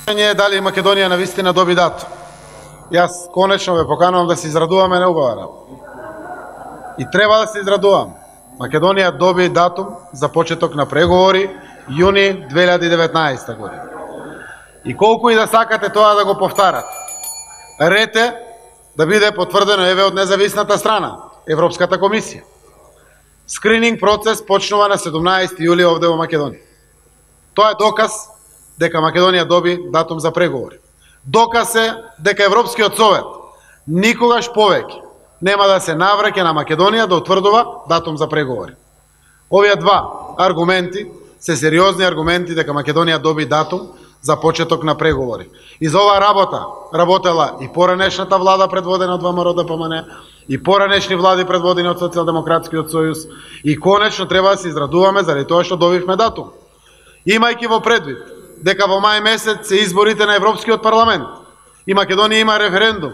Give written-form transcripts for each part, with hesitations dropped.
Дали Македонија навистина доби датум. Јас конечно ве поканувам да се израдуваме неубава работа. И треба да се израдуваме. Македонија доби датум за почеток на преговори јуни 2019 година. И колку и да сакате тоа да го повтарате, ред е да биде потврдено еве од независната страна, Европската комисија. Скрининг процес почнува на 17 јули овде во Македонија. Тоа е доказ дека Македонија доби датум за преговори. Доказ е дека Европскиот совет никогаш повеќе нема да се навраќа на Македонија да утврдува датум за преговори. Овие два аргументи се сериозни аргументи дека Македонија доби датум за почеток на преговори. И за оваа работа работела и поранешната влада предводена од ВМРО-ДПМН, и поранешни влади предводени од Социјалдемократскиот сојуз, и конечно треба да се израдуваме заради тоа што добивме датум. Имајќи во предвид дека во мај месец се изборите на Европскиот парламент и Македонија има референдум,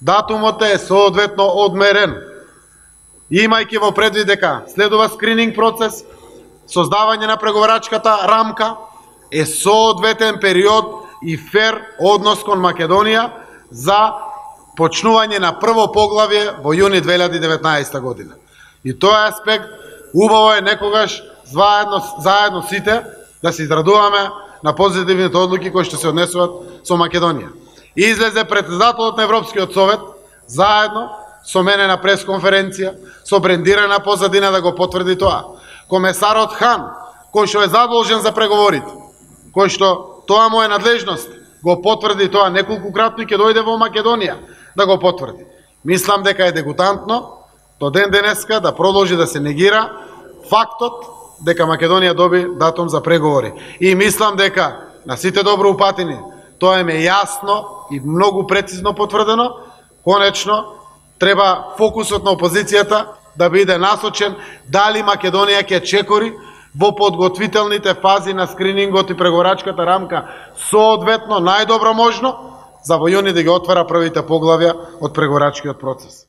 датумот е соодветно одмерен. Имајќи во предвид дека следува скрининг процес, создавање на преговарачката рамка, е соодветен период и фер однос кон Македонија за почнување на прво поглавје во јуни 2019 година. И тој аспект убаво е некогаш заедно сите да се израдуваме на позитивните одлуки кои што се однесуваат со Македонија. Излезе председателот на Европскиот совет заедно со мене на пресконференција, со брендирана позадина да го потврди тоа. Комесарот Хан, кој што е задолжен за преговорите, кој што тоа му е надлежност, го потврди тоа неколкукратно и ќе дојде во Македонија да го потврди. Мислам дека е дегутантно до ден денеска да продолжи да се негира фактот дека Македонија доби датум за преговори. И мислам дека на сите добро упатени тоа е јасно и многу прецизно потврдено. Конечно, треба фокусот на опозицијата да биде насочен дали Македонија ќе чекори во подготвителните фази на скринингот и преговарачката рамка соодветно најдобро можно за во јуни да ги отвара првите поглавја од преговарачкиот процес.